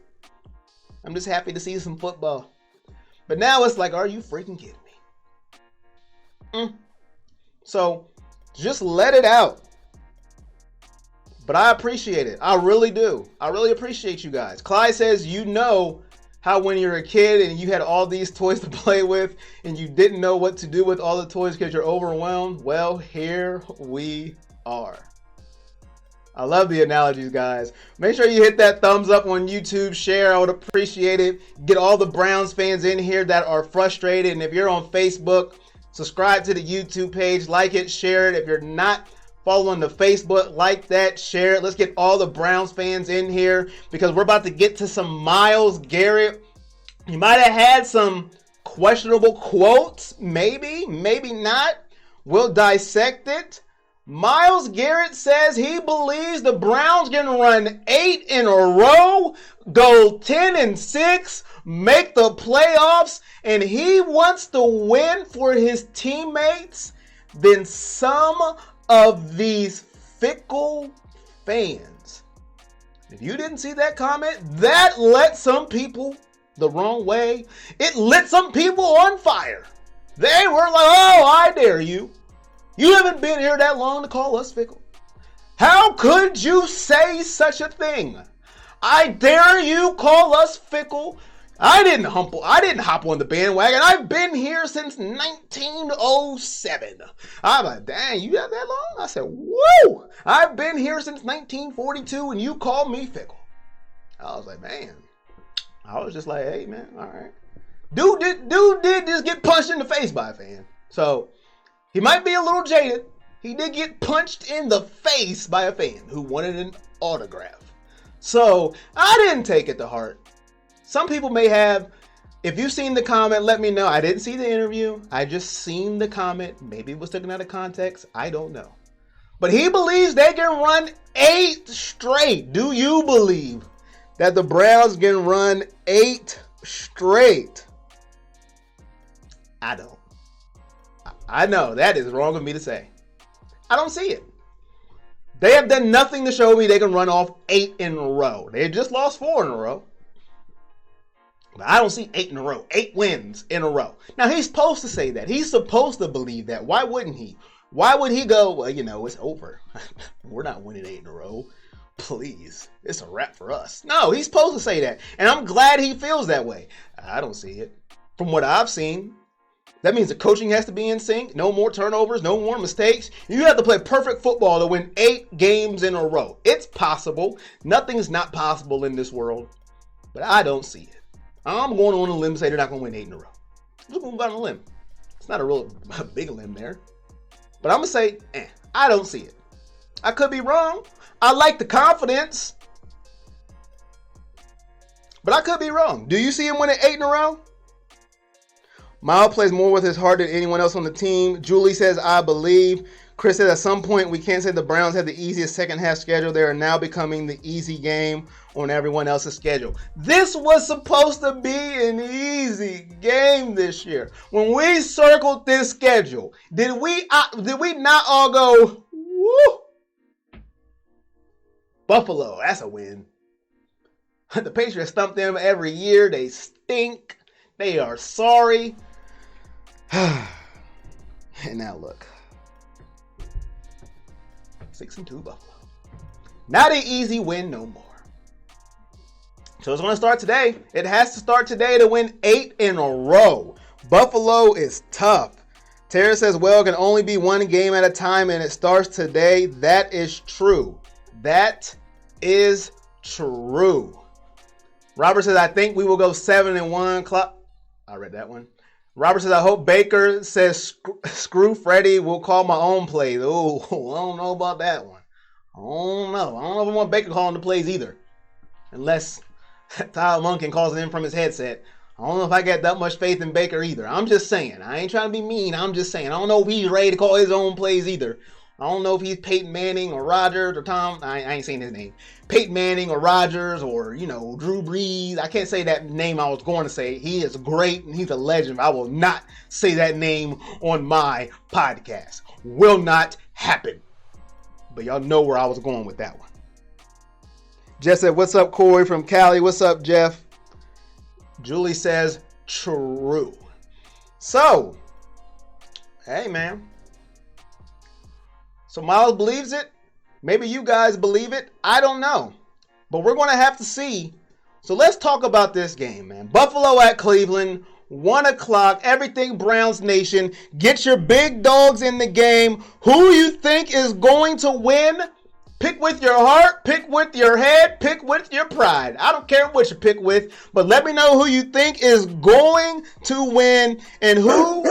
I'm just happy to see some football. But now it's like, are you freaking kidding me? So just let it out. But I appreciate it. I really do. I really appreciate you guys. Clyde says, you know how when you're a kid and you had all these toys to play with and you didn't know what to do with all the toys because you're overwhelmed? Well, here we are. I love the analogies, guys. Make sure you hit that thumbs up on YouTube, share. I would appreciate it. Get all the Browns fans in here that are frustrated. And if you're on Facebook, subscribe to the YouTube page, like it, share it. If you're not following the Facebook, like that, share it. Let's get all the Browns fans in here because we're about to get to some Myles Garrett. He might have had some questionable quotes, maybe not. We'll dissect it. Myles Garrett says he believes the Browns can run 8 in a row, go 10-6, make the playoffs, and he wants to win for his teammates. Then some of these fickle fans, if you didn't see that comment, that lit some people the wrong way. It lit some people on fire. They were like, oh, I dare you. You haven't been here that long to call us fickle. How could you say such a thing? I dare you call us fickle. I didn't hop on the bandwagon. I've been here since 1907. I'm like, dang, you got that long? I said, woo! I've been here since 1942 and you call me fickle. I was like, man. I was just like, hey, man, all right. Dude did just get punched in the face by a fan. So he might be a little jaded. He did get punched in the face by a fan who wanted an autograph. So I didn't take it to heart. Some people may have. If you've seen the comment, let me know. I didn't see the interview. I just seen the comment. Maybe it was taken out of context. I don't know. But he believes they can run 8 straight. Do you believe that the Browns can run 8 straight? I don't. I know that is wrong of me to say. I don't see it. They have done nothing to show me they can run off 8 in a row. They just lost 4 in a row. But I don't see 8 in a row. 8 wins in a row. Now, he's supposed to say that. He's supposed to believe that. Why wouldn't he? Why would he go, well, you know, it's over. We're not winning 8 in a row. Please. It's a wrap for us. No, he's supposed to say that. And I'm glad he feels that way. I don't see it. From what I've seen, that means the coaching has to be in sync. No more turnovers, no more mistakes. You have to play perfect football to win 8 games in a row. It's possible. Nothing's not possible in this world. But I don't see it. I'm going on a limb and say they're not going to win 8 in a row. Just going on a limb. It's not a real big limb there. But I'm going to say, I don't see it. I could be wrong. I like the confidence. But I could be wrong. Do you see him winning 8 in a row? Myles plays more with his heart than anyone else on the team. Julie says, I believe. Chris says, at some point, we can't say the Browns have the easiest second half schedule. They are now becoming the easy game on everyone else's schedule. This was supposed to be an easy game this year. When we circled this schedule, did we not all go, woo? Buffalo, that's a win. The Patriots stump them every year. They stink. They are sorry. And now look. 6-2 Buffalo. Not an easy win no more. So it's going to start today. It has to start today to win 8 in a row. Buffalo is tough. Tara says, well, it can only be one game at a time and it starts today. That is true. That is true. Robert says, I think we will go 7-1. I read that one. Robert says, I hope Baker says, screw Freddie, we'll call my own plays. Oh, I don't know about that one. I don't know if I want Baker calling the plays either. Unless Tyler Lunkin calls it in from his headset. I don't know if I got that much faith in Baker either. I'm just saying. I ain't trying to be mean. I'm just saying. I don't know if he's ready to call his own plays either. I don't know if he's Peyton Manning or Rodgers or Tom. I ain't saying his name. Peyton Manning or Rodgers or, Drew Brees. I can't say that name I was going to say. He is great and he's a legend. I will not say that name on my podcast. Will not happen. But y'all know where I was going with that one. Jeff said, what's up, Corey from Cali? What's up, Jeff? Julie says, true. So, hey, man. So Myles believes it. Maybe you guys believe it. I don't know. But we're going to have to see. So let's talk about this game, man. Buffalo at Cleveland, 1 o'clock, everything Browns Nation. Get your big dogs in the game. Who you think is going to win? Pick with your heart, pick with your head, pick with your pride. I don't care what you pick with, but let me know who you think is going to win and who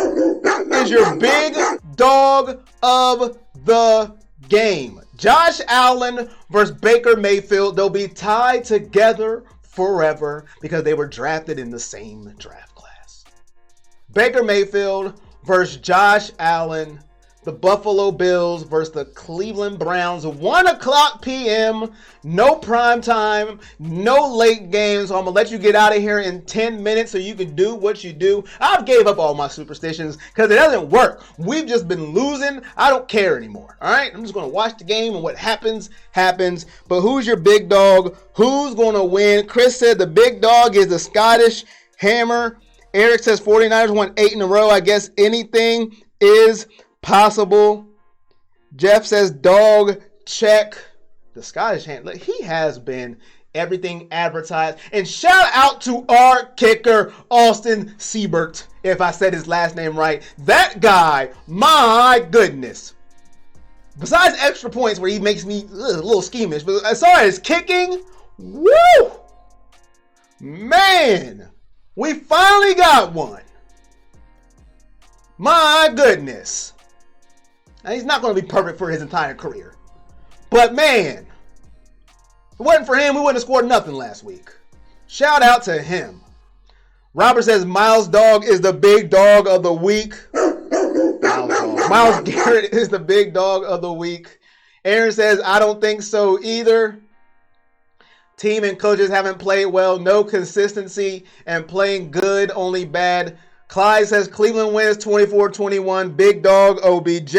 is your big dog of the game. Josh Allen versus Baker Mayfield. They'll be tied together forever because they were drafted in the same draft class. Baker Mayfield versus Josh Allen. The Buffalo Bills versus the Cleveland Browns. 1 o'clock p.m. No prime time. No late games. So I'm going to let you get out of here in 10 minutes so you can do what you do. I've gave up all my superstitions because it doesn't work. We've just been losing. I don't care anymore. All right? I'm just going to watch the game and what happens, happens. But who's your big dog? Who's going to win? Chris said the big dog is the Scottish Hammer. Eric says 49ers won 8 in a row. I guess anything is possible. Jeff says dog check. The Scottish hand. Look, he has been everything advertised. And shout out to our kicker, Austin Seibert, if I said his last name right. That guy, my goodness. Besides extra points where he makes me a little squeamish, but as far as kicking, woo! Man, we finally got one. My goodness. Now, he's not going to be perfect for his entire career. But man, if it wasn't for him, we wouldn't have scored nothing last week. Shout out to him. Robert says Miles Dog is the big dog of the week. Myles Garrett is the big dog of the week. Aaron says, I don't think so either. Team and coaches haven't played well. No consistency and playing good, only bad. Clyde says Cleveland wins 24-21. Big dog OBJ.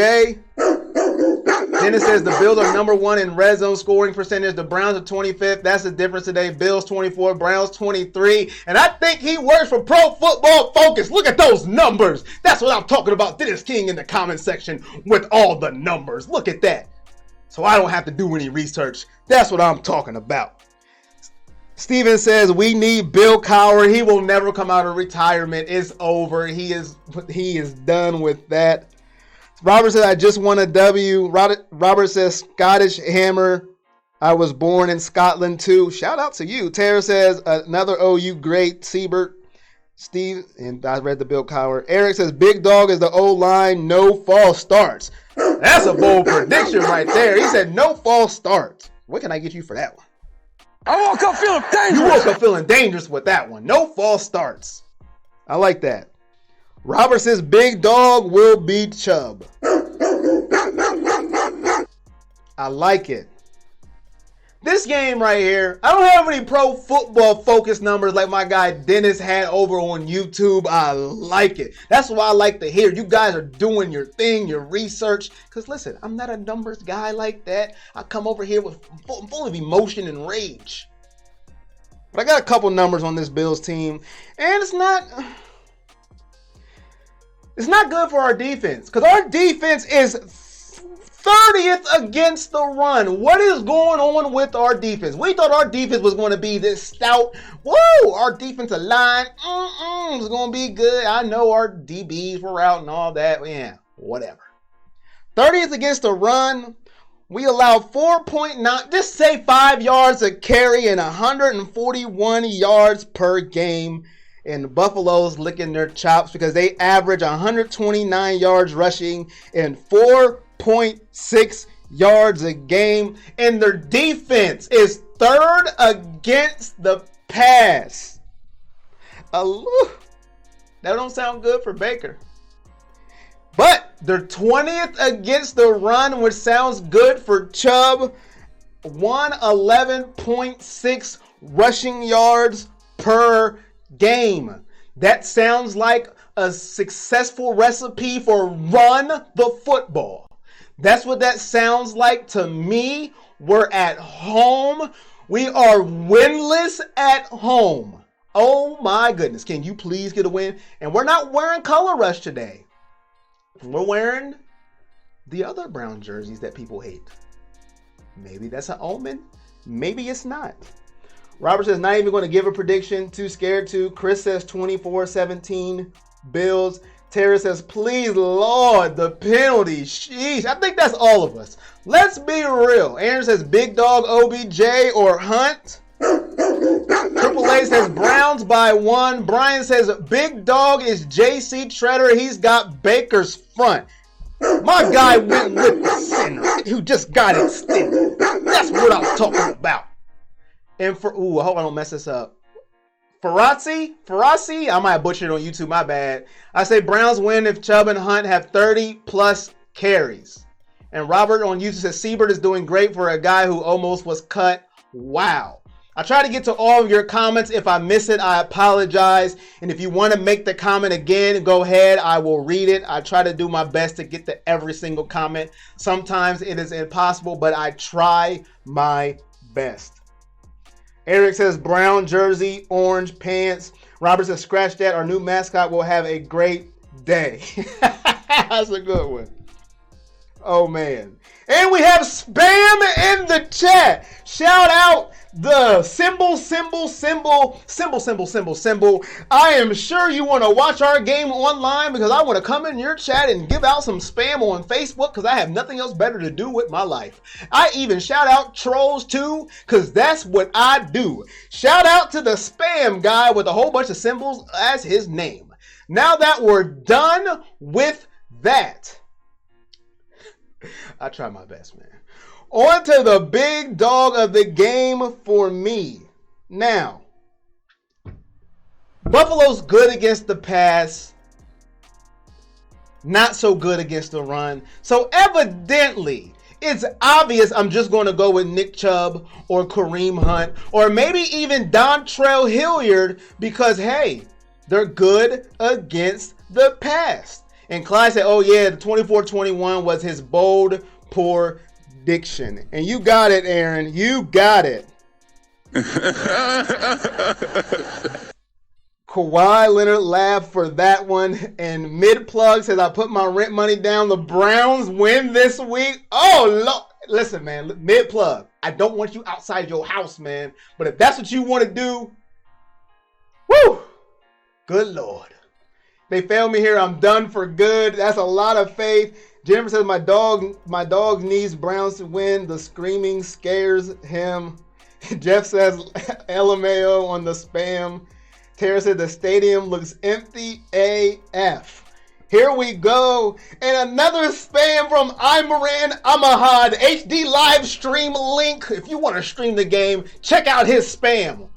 Dennis says the Bills are number 1 in red zone scoring percentage. The Browns are 25th. That's the difference today. Bills 24, Browns 23. And I think he works for Pro Football Focus. Look at those numbers. That's what I'm talking about. Dennis King in the comment section with all the numbers. Look at that. So I don't have to do any research. That's what I'm talking about. Steven says, we need Bill Cowher. He will never come out of retirement. It's over. He is done with that. Robert says, I just won a W. Robert says, Scottish Hammer. I was born in Scotland too. Shout out to you. Tara says, another OU great. Seibert. Steve, and I read the Bill Cowher. Eric says, big dog is the O-line. No false starts. That's a bold prediction right there. He said, no false starts. What can I get you for that one? I woke up feeling dangerous. You woke up feeling dangerous with that one. No false starts. I like that. Robert says big dog will beat Chubb. I like it. This game right here, I don't have any Pro Football Focus numbers like my guy Dennis had over on YouTube. I like it. That's why I like to hear you guys are doing your thing, your research. Because listen, I'm not a numbers guy like that. I come over here with full of emotion and rage. But I got a couple numbers on this Bills team. And it's not good for our defense. Because our defense is 30th against the run. What is going on with our defense? We thought our defense was going to be this stout. Whoa, our defensive line was going to be good. I know our DBs were out and all that. Yeah, whatever. 30th against the run. We allowed 4.9, just say 5 yards a carry and 141 yards per game. And Buffalo's licking their chops because they average 129 yards rushing and 4.6 yards a game. And their defense is 3rd against the pass. That don't sound good for Baker. But they're 20th against the run, which sounds good for Chubb. 111.6 rushing yards per game. That sounds like a successful recipe for run the football. That's what that sounds like to me. We're at home. We are winless at home. Oh my goodness. Can you please get a win? And we're not wearing Color Rush today. We're wearing the other brown jerseys that people hate. Maybe that's an omen. Maybe it's not. Robert says not even going to give a prediction. Too scared to. Chris says 24-17 Bills. Tara says, please, Lord, the penalty. Sheesh. I think that's all of us. Let's be real. Aaron says big dog OBJ or Hunt. Triple A says Browns by 1. Brian says big dog is JC Treader. He's got Baker's front. My guy went with the center who just got extended. That's what I was talking about. And for, I hope I don't mess this up. Farasi, I might butcher it on YouTube, my bad. I say Browns win if Chubb and Hunt have 30 plus carries. And Robert on YouTube says Siebert is doing great for a guy who almost was cut. Wow. I try to get to all of your comments. If I miss it, I apologize. And if you want to make the comment again, go ahead. I will read it. I try to do my best to get to every single comment. Sometimes it is impossible, but I try my best. Eric says brown jersey, orange pants. Robert says scratch that. Our new mascot will have a great day. That's a good one. Oh, man. And we have spam in the chat. Shout out the symbol. I am sure you want to watch our game online because I want to come in your chat and give out some spam on Facebook because I have nothing else better to do with my life. I even shout out trolls too because that's what I do. Shout out to the spam guy with a whole bunch of symbols as his name. Now that we're done with that, I try my best, man. On to the big dog of the game for me. Now, Buffalo's good against the pass, not so good against the run. So evidently, it's obvious I'm just going to go with Nick Chubb or Kareem Hunt or maybe even Dontrell Hilliard because, hey, they're good against the pass. And Clyde said, oh, yeah, the 24-21 was his bold, poor diction. And you got it, Aaron. You got it. Kawhi Leonard laughed for that one. And Mid-Plug says, I put my rent money down. The Browns win this week. Oh, Lord. Listen, man. Mid-Plug, I don't want you outside your house, man. But if that's what you want to do, woo, good Lord. They failed me here. I'm done for good. That's a lot of faith. Jennifer says, my dog needs Browns to win. The screaming scares him. Jeff says, LMAO on the spam. Tara said, the stadium looks empty AF. Here we go. And another spam from Imran Amahad. HD live stream link. If you want to stream the game, check out his spam.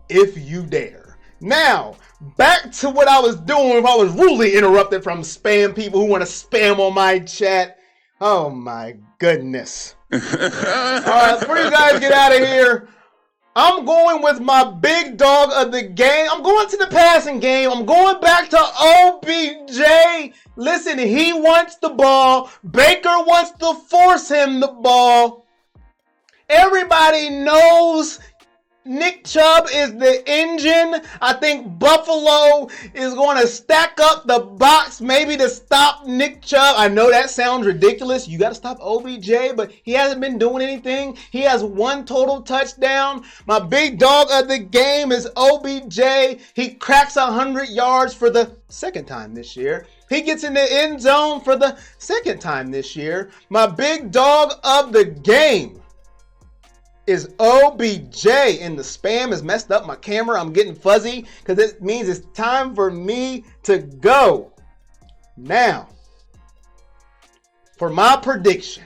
If you dare. Now, back to what I was doing if I was rudely interrupted from spam people who want to spam on my chat. Oh my goodness. All right, before you guys get out of here, I'm going with my big dog of the game. I'm going to the passing game. I'm going back to OBJ. Listen, he wants the ball. Baker wants to force him the ball. Everybody knows Nick Chubb is the engine. I think Buffalo is going to stack up the box maybe to stop Nick Chubb. I know that sounds ridiculous. You got to stop OBJ, but he hasn't been doing anything. He has one total touchdown. My big dog of the game is OBJ. He cracks 100 yards for the second time this year. He gets in the end zone for the second time this year. My big dog of the game is OBJ, and the spam has messed up my camera. I'm getting fuzzy because it means it's time for me to go. Now, for my prediction,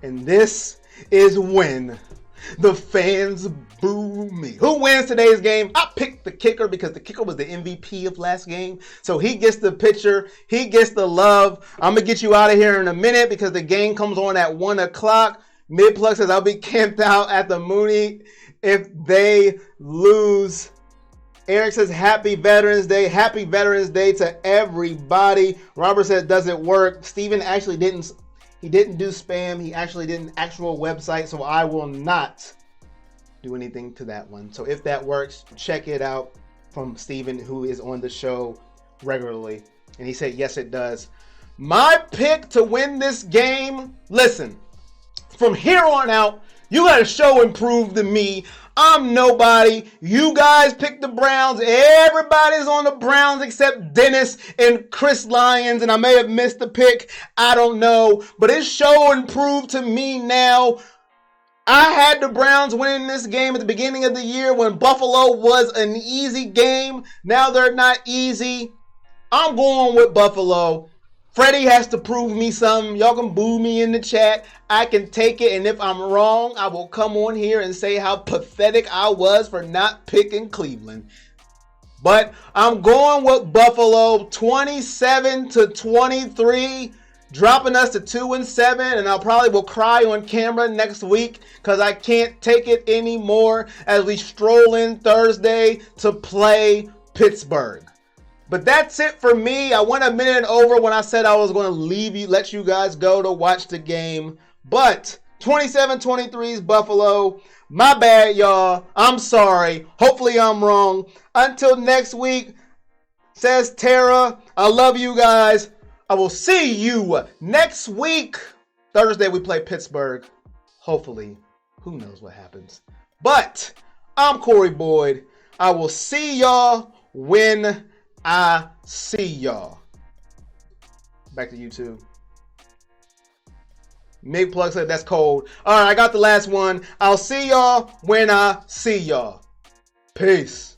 and this is when the fans boo me. Who wins today's game? I picked the kicker because the kicker was the MVP of last game. So he gets the picture. He gets the love. I'm going to get you out of here in a minute because the game comes on at 1 o'clock. Mid-Plug says, I'll be camped out at the Mooney if they lose. Eric says, happy Veterans Day. Happy Veterans Day to everybody. Robert said, does it work? Steven actually didn't do spam. He actually did an actual website, so I will not do anything to that one. So if that works, check it out from Steven, who is on the show regularly. And he said, yes, it does. My pick to win this game, listen, from here on out, you got to show and prove to me I'm nobody. You guys picked the Browns. Everybody's on the Browns except Dennis and Chris Lyons. And I may have missed the pick. I don't know. But it's show and prove to me now. I had the Browns winning this game at the beginning of the year when Buffalo was an easy game. Now they're not easy. I'm going with Buffalo. Freddie has to prove me something. Y'all can boo me in the chat. I can take it. And if I'm wrong, I will come on here and say how pathetic I was for not picking Cleveland. But I'm going with Buffalo 27-23. Dropping us to 2-7, and I probably will cry on camera next week because I can't take it anymore as we stroll in Thursday to play Pittsburgh. But that's it for me. I went a minute over when I said I was going to let you guys go to watch the game. But 27-23 is Buffalo. My bad, y'all. I'm sorry. Hopefully I'm wrong. Until next week, says Tara. I love you guys. I will see you next week. Thursday we play Pittsburgh. Hopefully. Who knows what happens. But I'm Corey Boyd. I will see y'all when I see y'all. Back to YouTube. Mig Plug said that's cold. All right, I got the last one. I'll see y'all when I see y'all. Peace.